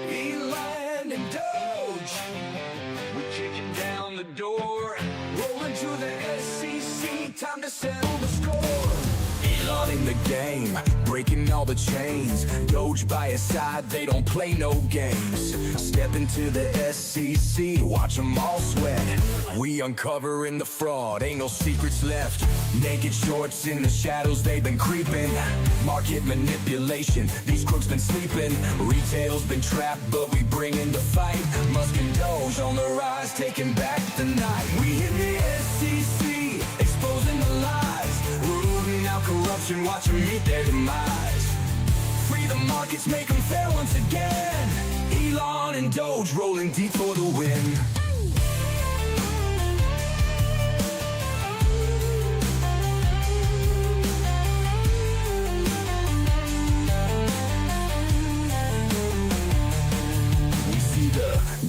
Elon and Doge, we're kicking down the door, rolling to the SEC, time to settle the score. Elon in the game, breaking all the chains. Doge by his side, they don't play no games. Step into the SEC, watch them all sweat. We uncovering the fraud, ain't no secrets left. Naked shorts in the shadows, they've been creeping. Market manipulation, these crooks been sleeping. Retail's been trapped, but we bring in the fight. Musk and Doge on the rise, taking back the night. We in the SEC, exposing the lies. Rooting out corruption, watch them meet their demise. Free the markets, make them fair once again. Elon and Doge rolling deep for the win.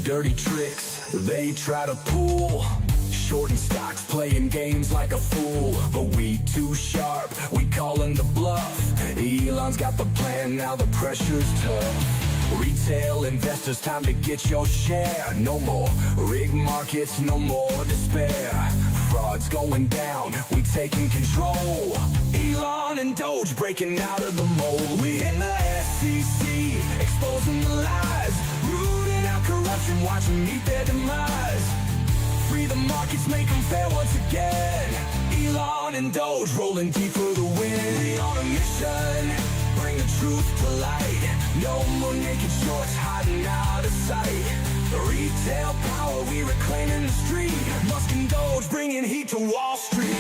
Dirty tricks they try to pull, shorting stocks, playing games like a fool. But we too sharp, we calling the bluff. Elon's got the plan, now the pressure's tough. Retail investors, time to get your share. No more rig markets, no more despair. Fraud's going down, we taking control. Elon and Doge breaking out of the mold. We in the SEC, exposing the lies. Rooting out corruption, watch them meet their demise. Free the markets, make them fair once again. Elon and Doge rolling deep for the win. We on a mission, bring the truth to light. No more naked shorts hiding out of sight. The retail power, we reclaiming the street. Musk and Doge bringing heat to Wall Street.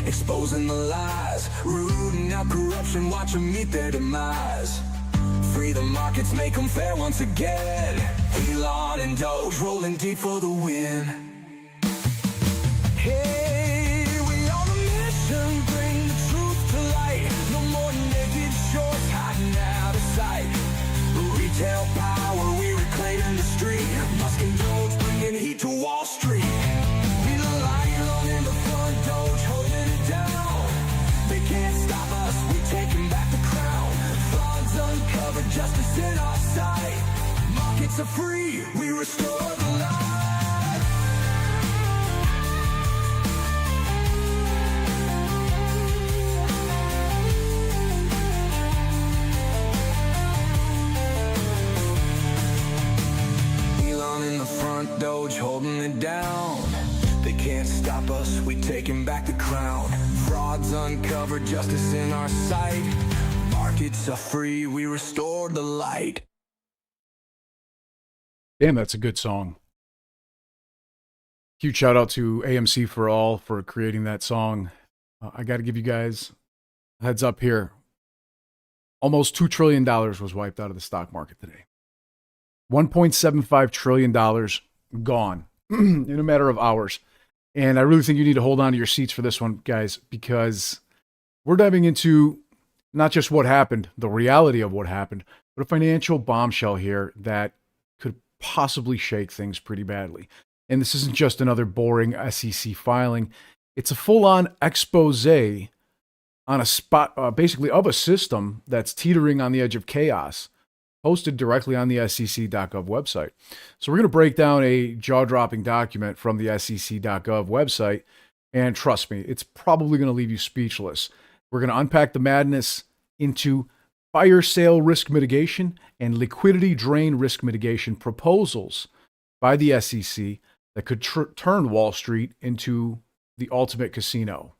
Exposing the lies, rooting out corruption, watch them meet their demise. Free the markets, make them fair once again. Elon and Doge rolling deep for the win. Hey, we on a mission, bring the truth to light. No more naked shorts hiding out of sight. Retail power, we reclaiming the street. Musk and Doge bringing heat to Wall Street. We the lion in the front, Doge holding it down. They can't stop us, we taking back the crown. Fraud's uncovered, justice in our sight. Markets are free, we restore the light. Elon in the front, Doge holding it down. They can't stop us, we taking back the crown. Fraud's uncovered, justice in our sight. Markets are free, we restored the light. Damn, that's a good song. Huge shout out to AMC for All for creating that song. I got to give you guys a heads up here. Almost $2 trillion was wiped out of the stock market today. $1.75 trillion gone in a matter of hours. And I really think you need to hold on to your seats for this one, guys, because we're diving into not just what happened, the reality of what happened, but a financial bombshell here that could possibly shake things pretty badly. And this isn't just another boring SEC filing. It's a full-on expose on a spot, basically, of a system that's teetering on the edge of chaos, posted directly on the SEC.gov website. So we're going to break down a jaw-dropping document from the SEC.gov website, and trust me, it's probably going to leave you speechless. We're going to unpack the madness into fire sale risk mitigation and liquidity drain risk mitigation proposals by the SEC that could turn Wall Street into the ultimate casino.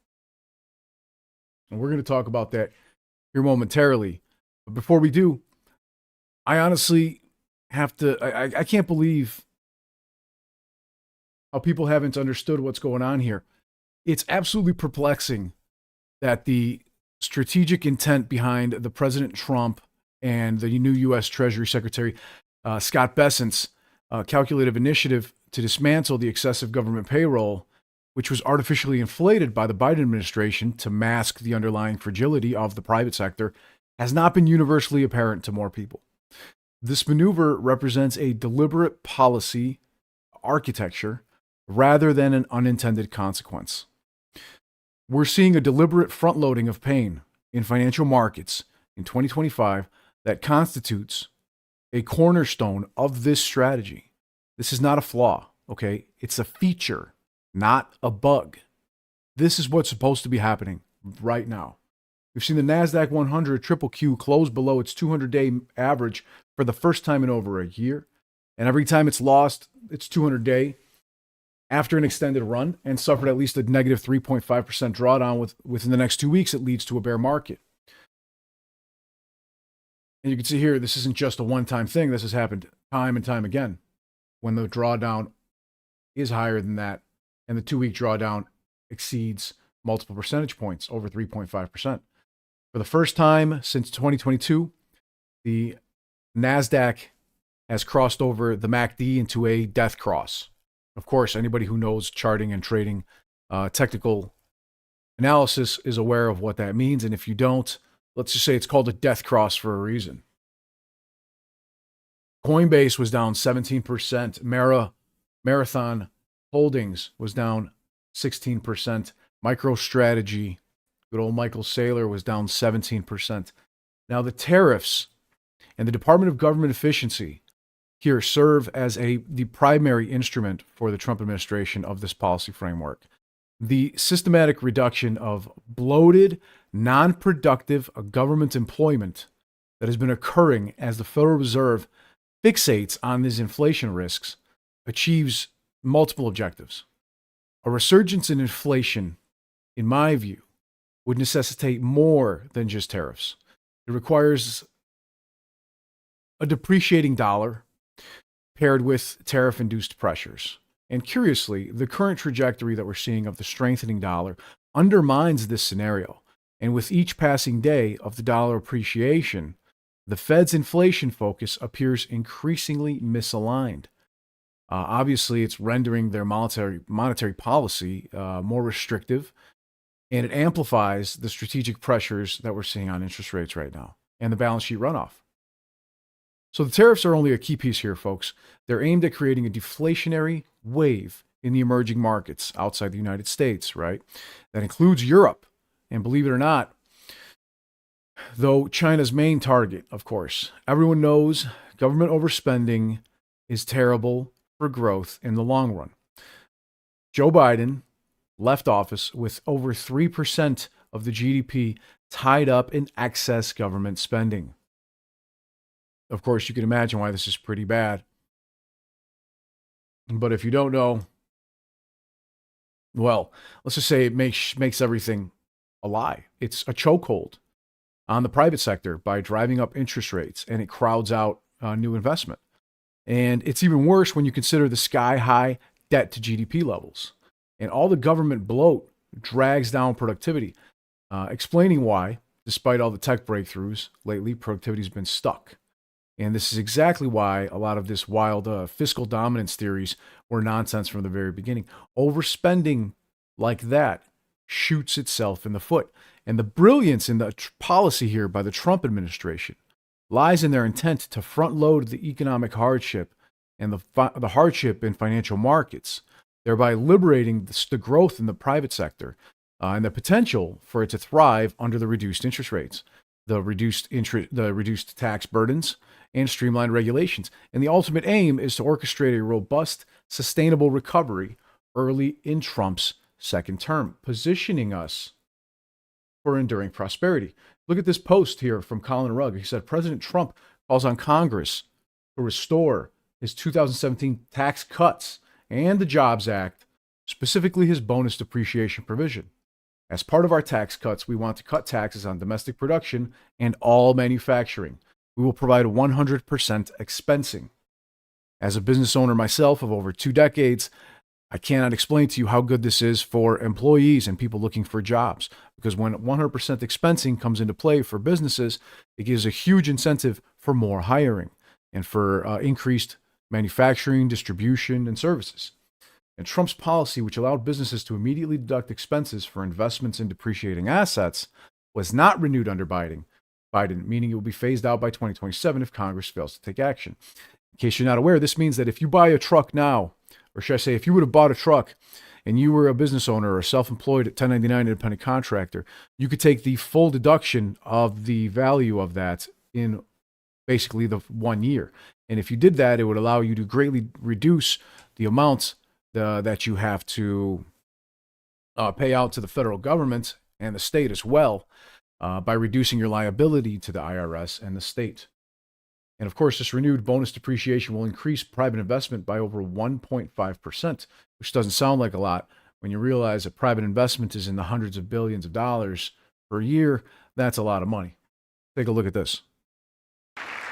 And we're going to talk about that here momentarily. But before we do, I honestly have to, I can't believe how people haven't understood what's going on here. It's absolutely perplexing that the strategic intent behind the President Trump and the new U.S. Treasury Secretary Scott Bessent's calculative initiative to dismantle the excessive government payroll which was artificially inflated by the Biden administration to mask the underlying fragility of the private sector, has not been universally apparent to more people. This maneuver represents a deliberate policy architecture rather than an unintended consequence. We're seeing a deliberate front-loading of pain in financial markets in 2025 that constitutes a cornerstone of this strategy. This is not a flaw, okay? It's a feature, not a bug. This is what's supposed to be happening right now. We've seen the NASDAQ 100 triple Q close below its 200-day average for the first time in over a year. And every time it's lost its 200-day after an extended run and suffered at least a negative 3.5% drawdown within the next 2 weeks, it leads to a bear market. And you can see here, this isn't just a one-time thing. This has happened time and time again when the drawdown is higher than that and the 2-week drawdown exceeds multiple percentage points, over 3.5%. For the first time since 2022, the NASDAQ has crossed over the MACD into a death cross. Of course, anybody who knows charting and trading technical analysis is aware of what that means. And if you don't, let's just say it's called a death cross for a reason. Coinbase was down 17%. Marathon Holdings was down 16%. MicroStrategy, good old Michael Saylor, was down 17%. Now, the tariffs and the Department of Government Efficiency here serve as the primary instrument for the Trump administration of this policy framework. The systematic reduction of bloated, non-productive government employment that has been occurring as the Federal Reserve fixates on these inflation risks achieves multiple objectives. A resurgence in inflation, in my view, would necessitate more than just tariffs. It requires a depreciating dollar paired with tariff-induced pressures. And curiously, the current trajectory that we're seeing of the strengthening dollar undermines this scenario. And with each passing day of the dollar appreciation, the Fed's inflation focus appears increasingly misaligned. Obviously, it's rendering their monetary policy more restrictive, and it amplifies the strategic pressures that we're seeing on interest rates right now and the balance sheet runoff. So the tariffs are only a key piece here, folks. They're aimed at creating a deflationary wave in the emerging markets outside the United States, right? That includes Europe. And believe it or not, though China's main target, of course, everyone knows government overspending is terrible for growth in the long run. Joe Biden left office with over 3% of the GDP tied up in excess government spending. Of course, you can imagine why this is pretty bad. But if you don't know, well, let's just say it makes everything a lie. It's a chokehold on the private sector by driving up interest rates, and it crowds out new investment. And it's even worse when you consider the sky-high debt to GDP levels. And all the government bloat drags down productivity, explaining why, despite all the tech breakthroughs, lately productivity has been stuck. And this is exactly why a lot of this wild fiscal dominance theories were nonsense from the very beginning. Overspending like that shoots itself in the foot. And the brilliance in the policy here by the Trump administration lies in their intent to front load the economic hardship and the hardship in financial markets, thereby liberating the growth in the private sector and the potential for it to thrive under the reduced interest rates, the reduced tax burdens, and streamlined regulations. And the ultimate aim is to orchestrate a robust, sustainable recovery early in Trump's second term, positioning us for enduring prosperity. Look at this post here from Colin Rugg. He said, President Trump calls on Congress to restore his 2017 tax cuts and the Jobs Act, specifically his bonus depreciation provision. As part of our tax cuts, we want to cut taxes on domestic production and all manufacturing. We will provide 100% expensing. As a business owner myself of over 2 decades, I cannot explain to you how good this is for employees and people looking for jobs. Because when 100% expensing comes into play for businesses, it gives a huge incentive for more hiring and for increased manufacturing, distribution, and services. And Trump's policy, which allowed businesses to immediately deduct expenses for investments in depreciating assets, was not renewed under Biden, meaning it will be phased out by 2027 if Congress fails to take action. In case you're not aware, this means that if you buy a truck now, or should I say, if you would have bought a truck and you were a business owner or self-employed at 1099 independent contractor, you could take the full deduction of the value of that in basically the 1 year. And if you did that, it would allow you to greatly reduce the amounts that you have to pay out to the federal government and the state as well, by reducing your liability to the IRS and the state. And of course, this renewed bonus depreciation will increase private investment by over 1.5%, which doesn't sound like a lot when you realize that private investment is in the hundreds of billions of dollars per year. That's a lot of money. Take a look at this.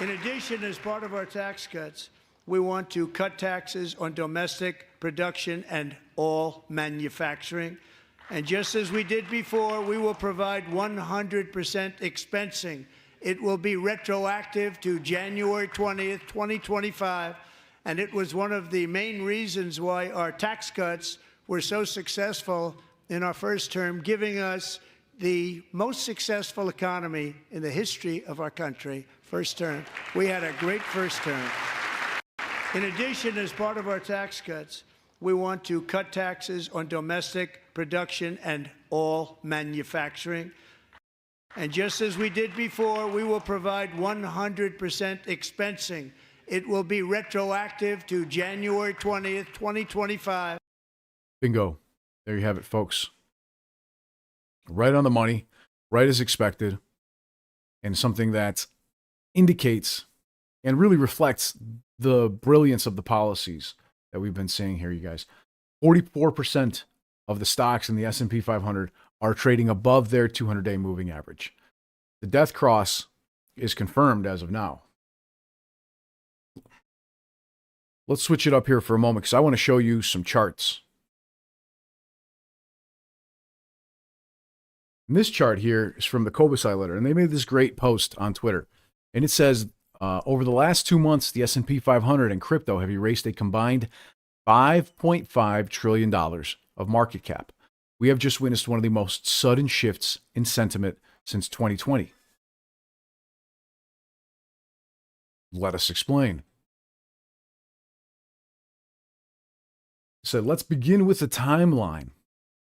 In addition, as part of our tax cuts, we want to cut taxes on domestic production and all manufacturing. And just as we did before, we will provide 100% expensing. It will be retroactive to January 20th, 2025. And it was one of the main reasons why our tax cuts were so successful in our first term, giving us the most successful economy in the history of our country. First term. We had a great first term. In addition, as part of our tax cuts, we want to cut taxes on domestic production and all manufacturing. And just as we did before, we will provide 100% expensing. It will be retroactive to January 20th, 2025. Bingo. There you have it, folks. Right on the money, right as expected, and something that indicates and really reflects the brilliance of the policies that we've been seeing here, you guys. 44% of the stocks in the S&P 500 are trading above their 200-day moving average. The death cross is confirmed as of now. Let's switch it up here for a moment because I want to show you some charts. And this chart here is from the Kobesai letter, and they made this great post on Twitter. And it says, over the last 2 months, the S&P 500 and crypto have erased a combined $5.5 trillion of market cap. We have just witnessed one of the most sudden shifts in sentiment since 2020. Let us explain. So let's begin with the timeline.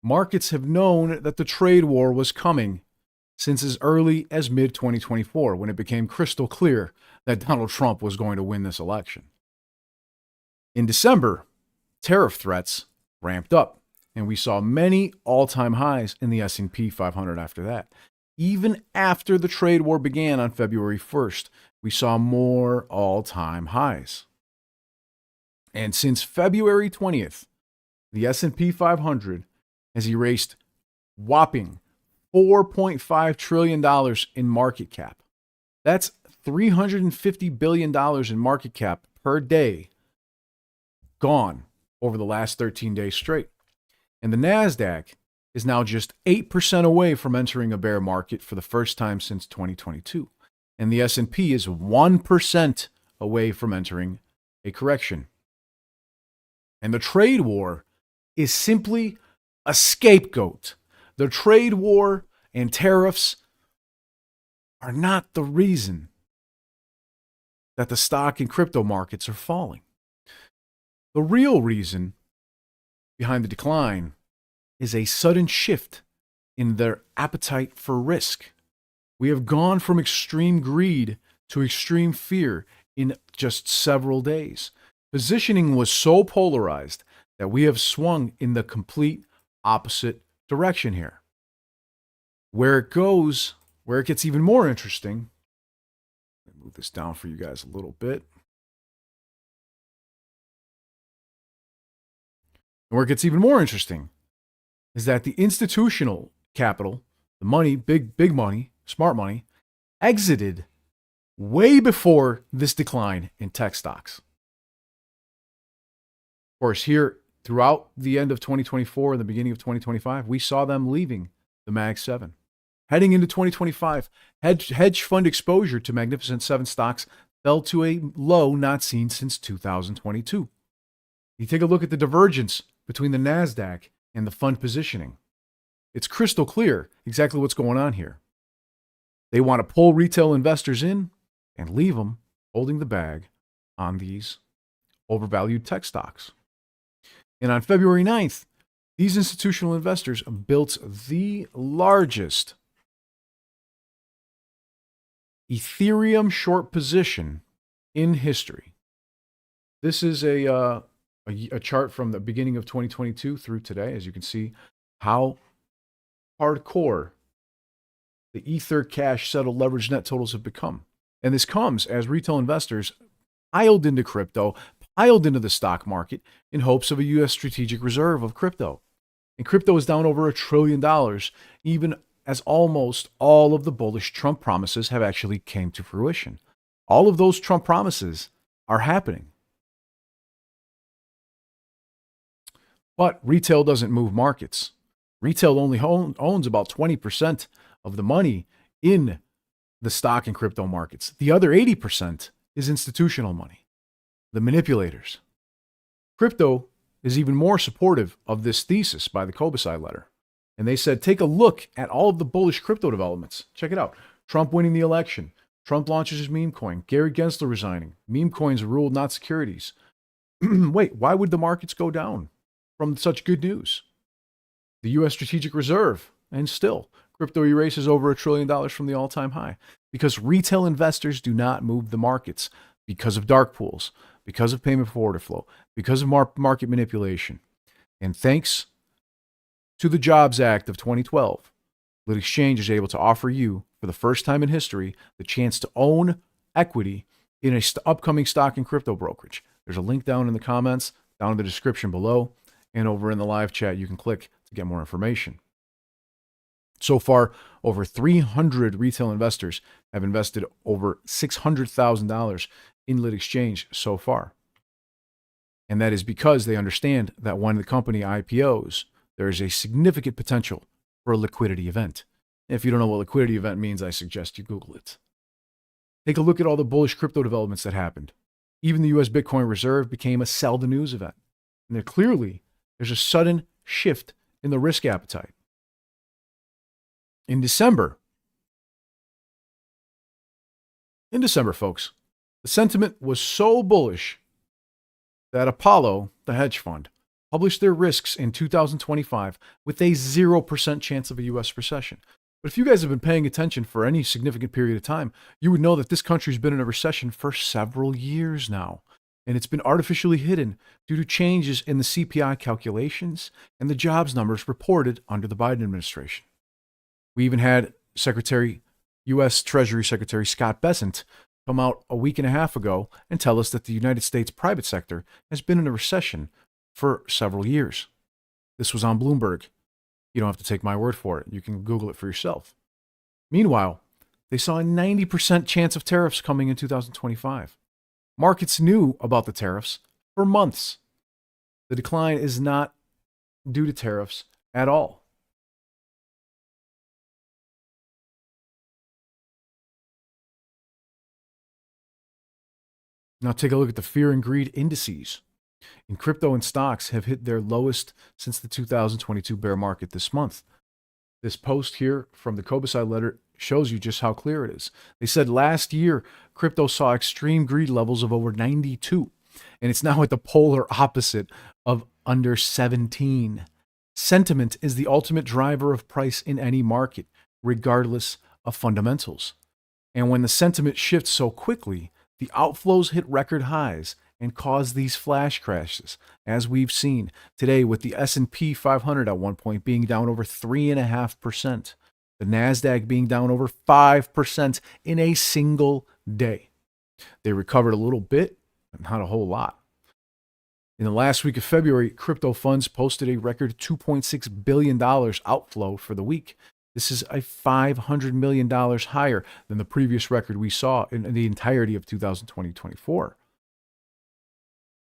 Markets have known that the trade war was coming since as early as mid-2024, when it became crystal clear that Donald Trump was going to win this election. In December, tariff threats ramped up, and we saw many all-time highs in the S&P 500 after that. Even after the trade war began on February 1st, we saw more all-time highs. And since February 20th, the S&P 500 has erased whopping $4.5 trillion in market cap. That's $350 billion in market cap per day gone over the last 13 days straight. And the NASDAQ is now just 8% away from entering a bear market for the first time since 2022. And the S&P is 1% away from entering a correction. And the trade war is simply a scapegoat. The trade war and tariffs are not the reason that the stock and crypto markets are falling. The real reason behind the decline is a sudden shift in their appetite for risk. We have gone from extreme greed to extreme fear in just several days. Positioning was so polarized that we have swung in the complete opposite direction here. Where it gets even more interesting, let me move this down for you guys a little bit. Where it gets even more interesting is that the institutional capital, the money, big money, smart money, exited way before this decline in tech stocks. Of course, here throughout the end of 2024 and the beginning of 2025, we saw them leaving the Mag 7. Heading into 2025, hedge fund exposure to Magnificent 7 stocks fell to a low not seen since 2022. You take a look at the divergence between the NASDAQ and the fund positioning. It's crystal clear exactly what's going on here. They want to pull retail investors in and leave them holding the bag on these overvalued tech stocks. And on February 9th, these institutional investors built the largest Ethereum short position in history. This is a chart from the beginning of 2022 through today, as you can see how hardcore the Ether cash settled leveraged net totals have become. And this comes as retail investors piled into crypto, piled into the stock market in hopes of a U.S. strategic reserve of crypto. And crypto is down over $1 trillion, even as almost all of the bullish Trump promises have actually came to fruition. All of those Trump promises are happening. But retail doesn't move markets. Retail only owns about 20% of the money in the stock and crypto markets. The other 80% is institutional money, the manipulators. Crypto is even more supportive of this thesis by the Kobesai letter. And they said, take a look at all of the bullish crypto developments. Check it out. Trump winning the election. Trump launches his meme coin. Gary Gensler resigning. Meme coins ruled, not securities. Wait, why would the markets go down from such good news? The U.S. Strategic Reserve, and still, crypto erases over $1 trillion from the all-time high because retail investors do not move the markets because of dark pools, because of payment for order flow, because of market manipulation. And thanks to the Jobs Act of 2012, Lit Exchange is able to offer you, for the first time in history, the chance to own equity in an upcoming stock and crypto brokerage. There's a link down in the comments, down in the description below, and over in the live chat, you can click to get more information. So far, over 300 retail investors have invested over $600,000 in Lit Exchange so far. And that is because they understand that when the company IPOs, there is a significant potential for a liquidity event. If you don't know what liquidity event means, I suggest you Google it. Take a look at all the bullish crypto developments that happened. Even the U.S. Bitcoin Reserve became a sell the news event. And there clearly, there's a sudden shift in the risk appetite. In December, folks, the sentiment was so bullish that Apollo, the hedge fund, published their risks in 2025 with a 0% chance of a U.S. recession. But if you guys have been paying attention for any significant period of time, you would know that this country's been in a recession for several years now. And it's been artificially hidden due to changes in the CPI calculations and the jobs numbers reported under the Biden administration. We even had U.S. Treasury Secretary Scott Bessent come out a week and a half ago and tell us that the United States private sector has been in a recession for several years. This was on Bloomberg. You don't have to take my word for it. You can Google it for yourself. Meanwhile, they saw a 90% chance of tariffs coming in 2025. Markets knew about the tariffs for months. The decline is not due to tariffs at all. Now take a look at the fear and greed indices. In crypto and stocks have hit their lowest since the 2022 bear market this month. This post here from the Kobesai letter shows you just how clear it is. They said last year, crypto saw extreme greed levels of over 92, and it's now at the polar opposite of under 17. Sentiment is the ultimate driver of price in any market, regardless of fundamentals. And when the sentiment shifts so quickly, the outflows hit record highs and cause these flash crashes, as we've seen today with the S&P 500 at one point being down over 3.5%, the NASDAQ being down over 5% in a single day. They recovered a little bit, but not a whole lot. In the last week of February, crypto funds posted a record $2.6 billion outflow for the week. This is a $500 million higher than the previous record we saw in the entirety of 2020-24.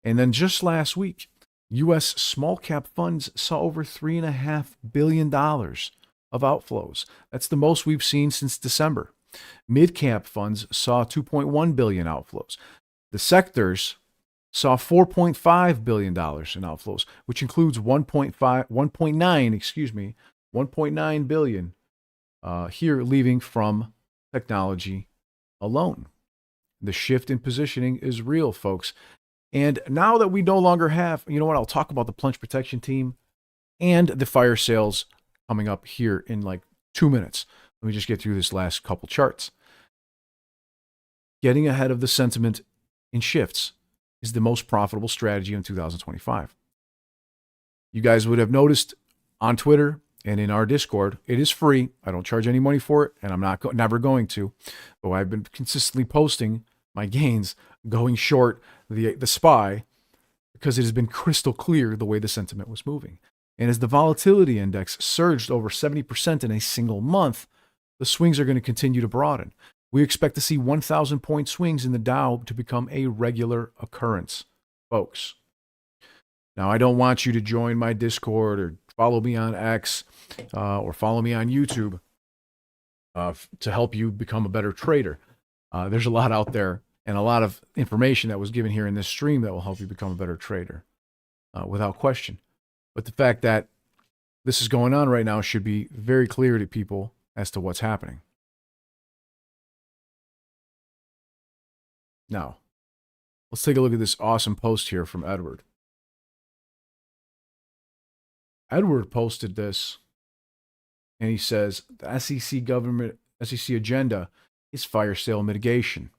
And then just last week, U.S. small cap funds saw over $3.5 billion of outflows. That's the most we've seen since December. Mid cap funds saw $2.1 billion outflows. The sectors saw $4.5 billion in outflows, which includes 1.9 billion here leaving from technology alone. The shift in positioning is real, folks. And now that we no longer have, you know what, I'll talk about the plunge protection team and the fire sales coming up here in like 2 minutes. Let me just get through this last couple charts. Getting ahead of the sentiment in shifts is the most profitable strategy in 2025. You guys would have noticed on Twitter and in our Discord, it is free. I don't charge any money for it, and I'm never going to. But I've been consistently posting my gains going short the SPY because it has been crystal clear the way the sentiment was moving. And as the volatility index surged over 70% in a single month, the swings are going to continue to broaden. We expect to see 1,000 point swings in the Dow to become a regular occurrence, folks. Now, I don't want you to join my Discord or follow me on X or follow me on YouTube to help you become a better trader. There's a lot out there and a lot of information that was given here in this stream that will help you become a better trader, without question. But the fact that this is going on right now should be very clear to people as to what's happening. Now, let's take a look at this awesome post here from Edward. Edward posted this, and he says, the SEC agenda is fire sale mitigation.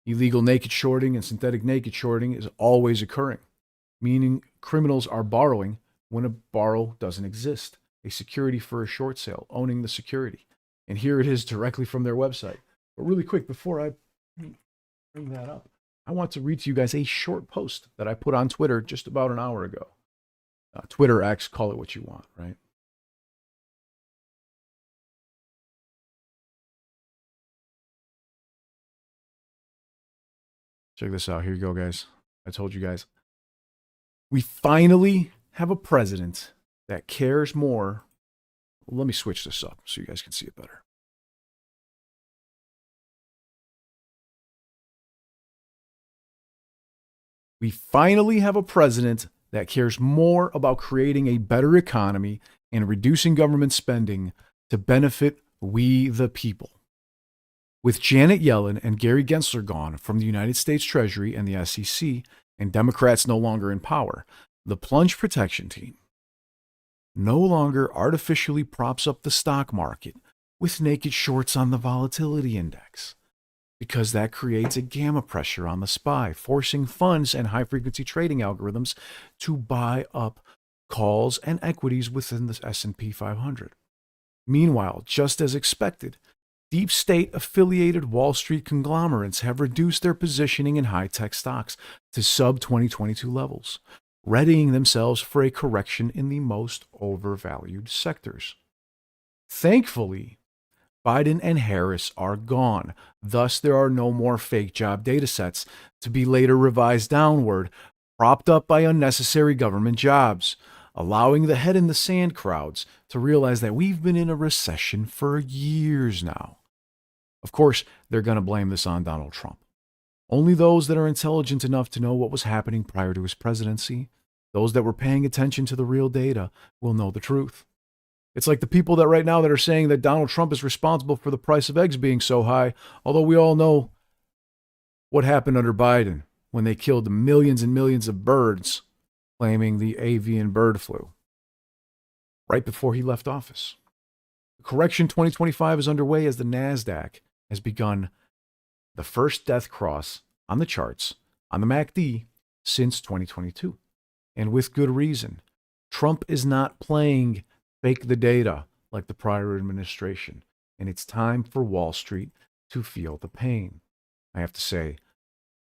Illegal naked shorting and synthetic naked shorting is always occurring, meaning criminals are borrowing when a borrow doesn't exist, a security for a short sale, owning the security. And here it is directly from their website. But really quick, before I bring that up, I want to read to you guys a short post that I put on Twitter just about an hour ago. Twitter X, call it what you want, right? Check this out. Here you go, guys. I told you guys. We finally have a president that cares more. Let me switch this up so you guys can see it better. We finally have a president that cares more about creating a better economy and reducing government spending to benefit we the people. With Janet Yellen and Gary Gensler gone from the United States Treasury and the SEC, and Democrats no longer in power, the plunge protection team no longer artificially props up the stock market with naked shorts on the volatility index, because that creates a gamma pressure on the SPY, forcing funds and high-frequency trading algorithms to buy up calls and equities within the S&P 500. Meanwhile, just as expected, deep state-affiliated Wall Street conglomerates have reduced their positioning in high-tech stocks to sub-2022 levels, readying themselves for a correction in the most overvalued sectors. Thankfully, Biden and Harris are gone. Thus, there are no more fake job data sets to be later revised downward, propped up by unnecessary government jobs, allowing the head in the sand crowds to realize that we've been in a recession for years now. Of course, they're going to blame this on Donald Trump. Only those that are intelligent enough to know what was happening prior to his presidency, those that were paying attention to the real data, will know the truth. It's like the people that right now that are saying that Donald Trump is responsible for the price of eggs being so high, although we all know what happened under Biden when they killed millions and millions of birds, claiming the avian bird flu, right before he left office. The correction 2025 is underway as the NASDAQ has begun the first death cross on the charts, on the MACD, since 2022. And with good reason. Trump is not playing fake the data like the prior administration, and it's time for Wall Street to feel the pain. I have to say,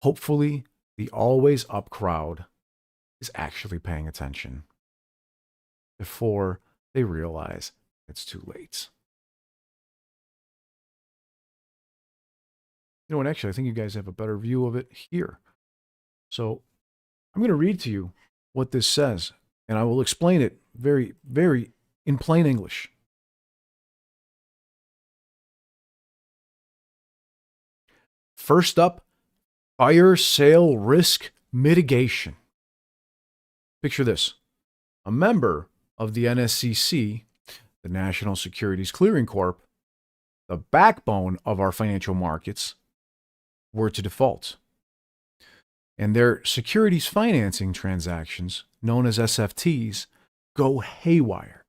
hopefully the always up crowd is actually paying attention before they realize it's too late. You know what, actually, I think you guys have a better view of it here. So I'm going to read to you what this says, and I will explain it very, very in plain English. First up, fire sale risk mitigation. Picture this. A member of the NSCC, the National Securities Clearing Corp, the backbone of our financial markets, were to default. And their securities financing transactions, known as SFTs, go haywire,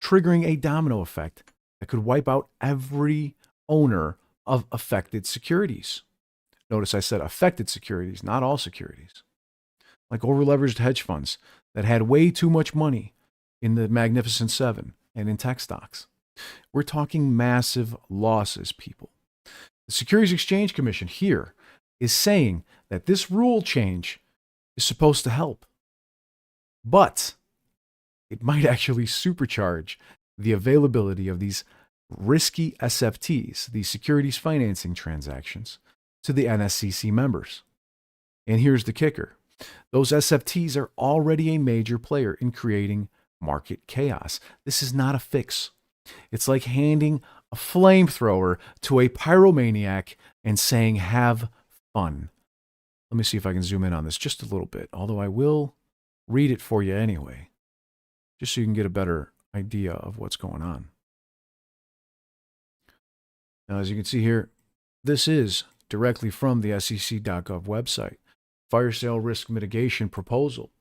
triggering a domino effect that could wipe out every owner of affected securities. Notice I said affected securities, not all securities. Like over-leveraged hedge funds that had way too much money in the Magnificent Seven and in tech stocks. We're talking massive losses, people. The Securities Exchange Commission here is saying that this rule change is supposed to help, but it might actually supercharge the availability of these risky SFTs, these securities financing transactions, to the NSCC members. And here's the kicker. Those SFTs are already a major player in creating market chaos. This is not a fix. It's like handing a flamethrower to a pyromaniac and saying, have fun. Let me see if I can zoom in on this just a little bit, although I will read it for you anyway, just so you can get a better idea of what's going on. Now, as you can see here, this is directly from the SEC.gov website. Fire sale risk mitigation proposal.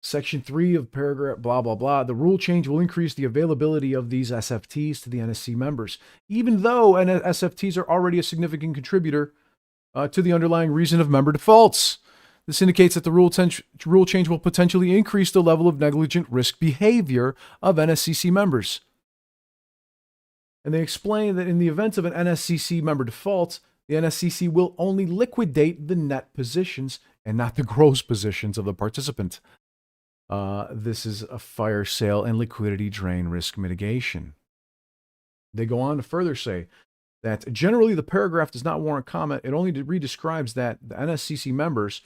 Section 3 of paragraph blah, blah, blah. The rule change will increase the availability of these SFTs to the NSC members, even though SFTs are already a significant contributor to the underlying reason of member defaults. This indicates that the rule change will potentially increase the level of negligent risk behavior of NSCC members. And they explain that in the event of an NSCC member default, the NSCC will only liquidate the net positions and not the gross positions of the participant. This is a fire sale and liquidity drain risk mitigation. They go on to further say that generally the paragraph does not warrant comment. It only redescribes that the NSCC members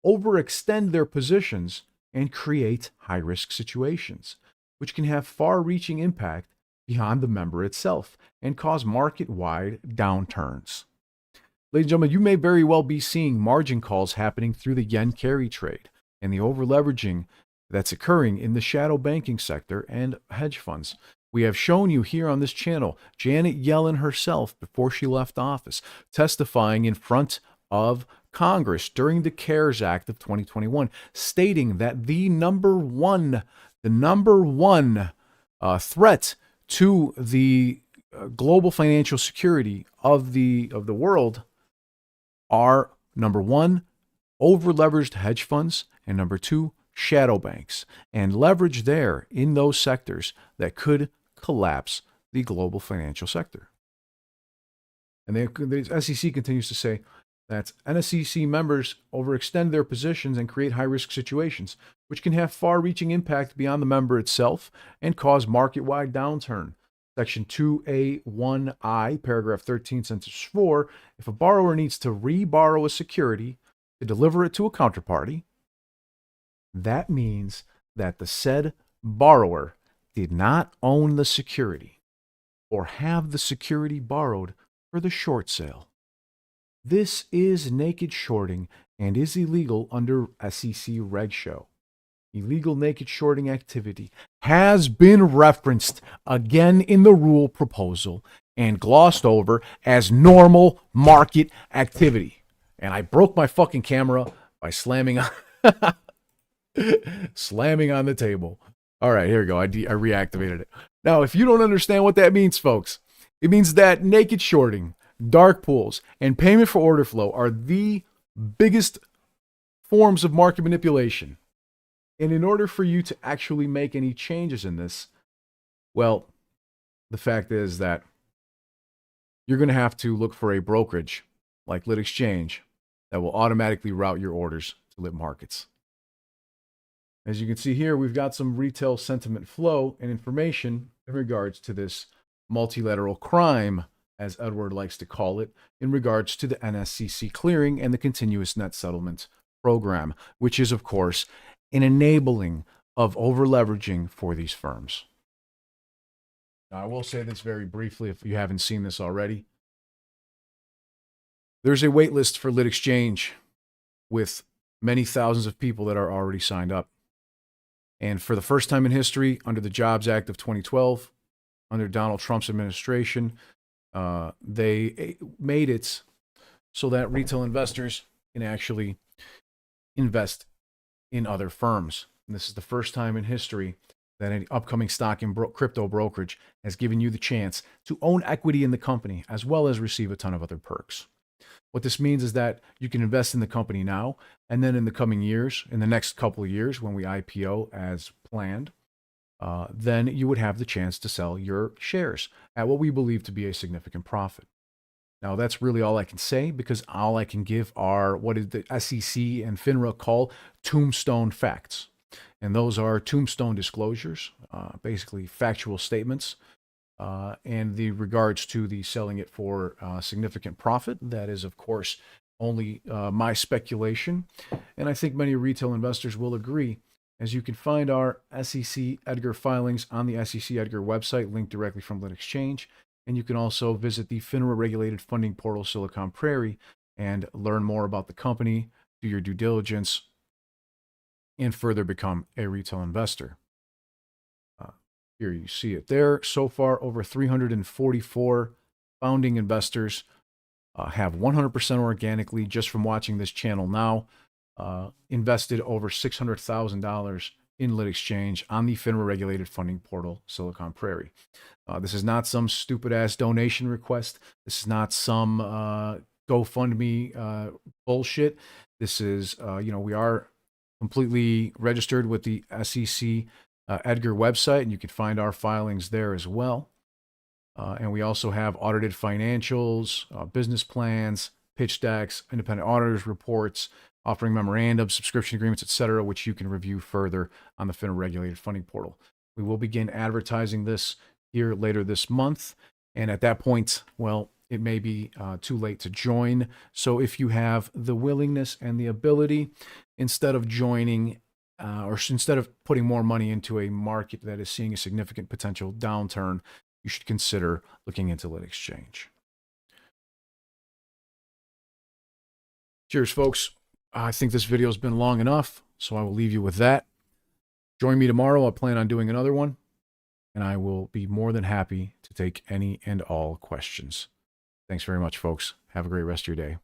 overextend their positions and create high-risk situations, which can have far-reaching impact beyond the member itself and cause market-wide downturns. Ladies and gentlemen, you may very well be seeing margin calls happening through the yen carry trade and the over-leveraging that's occurring in the shadow banking sector and hedge funds. We have shown you here on this channel Janet Yellen herself, before she left office, testifying in front of Congress during the CARES Act of 2021, stating that the number one threat to the global financial security of the world are, number one, over-leveraged hedge funds, and number two, shadow banks, and leverage there in those sectors that could collapse the global financial sector. And the SEC continues to say that NSCC members overextend their positions and create high-risk situations, which can have far-reaching impact beyond the member itself and cause market-wide downturn. Section 2A1I, paragraph 13, sentence 4, if a borrower needs to re-borrow a security to deliver it to a counterparty, that means that the said borrower did not own the security or have the security borrowed for the short sale. This is naked shorting and is illegal under SEC Reg Show. Illegal naked shorting activity has been referenced again in the rule proposal and glossed over as normal market activity. And I broke my fucking camera by slamming on the table. All right, here we go. I reactivated it. Now, if you don't understand what that means, folks, it means that naked shorting, dark pools, and payment for order flow are the biggest forms of market manipulation. And in order for you to actually make any changes in this, well, the fact is that you're going to have to look for a brokerage like Lit Exchange that will automatically route your orders to lit markets. As you can see here, we've got some retail sentiment flow and information in regards to this multilateral crime, as Edward likes to call it, in regards to the NSCC clearing and the continuous net settlement program, which is, of course, an enabling of over-leveraging for these firms. Now, I will say this very briefly if you haven't seen this already. There's a wait list for Lit Exchange with many thousands of people that are already signed up. And for the first time in history, under the Jobs Act of 2012, under Donald Trump's administration, they made it so that retail investors can actually invest in other firms. And this is the first time in history that an upcoming stock and crypto brokerage has given you the chance to own equity in the company as well as receive a ton of other perks. What this means is that you can invest in the company now, and then in the coming years, in the next couple of years, when we IPO as planned, then you would have the chance to sell your shares at what we believe to be a significant profit. Now, that's really all I can say, because all I can give are what is the SEC and FINRA call tombstone facts. And those are tombstone disclosures, basically factual statements. And the regards to the selling it for significant profit, that is, of course, only my speculation. And I think many retail investors will agree, as you can find our SEC Edgar filings on the SEC Edgar website, linked directly from Lit Exchange. And you can also visit the FINRA regulated funding portal, Silicon Prairie, and learn more about the company, do your due diligence, and further become a retail investor. Here you see it there. So far, over 344 founding investors have 100% organically, just from watching this channel now, invested over $600,000 in Lit Exchange on the FINRA regulated funding portal, Silicon Prairie. This is not some stupid ass donation request. This is not some GoFundMe bullshit. This is, we are completely registered with the SEC Edgar website, and you can find our filings there as well. And we also have audited financials, business plans, pitch decks, independent auditors reports, offering memorandums, subscription agreements, etc., which you can review further on the FINRA regulated funding portal. We will begin advertising this here later this month, and at that point, well, it may be too late to join. So if you have the willingness and the ability, instead of joining or instead of putting more money into a market that is seeing a significant potential downturn, you should consider looking into Lit Exchange. Cheers, folks. I think this video has been long enough, so I will leave you with that. Join me tomorrow. I plan on doing another one, and I will be more than happy to take any and all questions. Thanks very much, folks. Have a great rest of your day.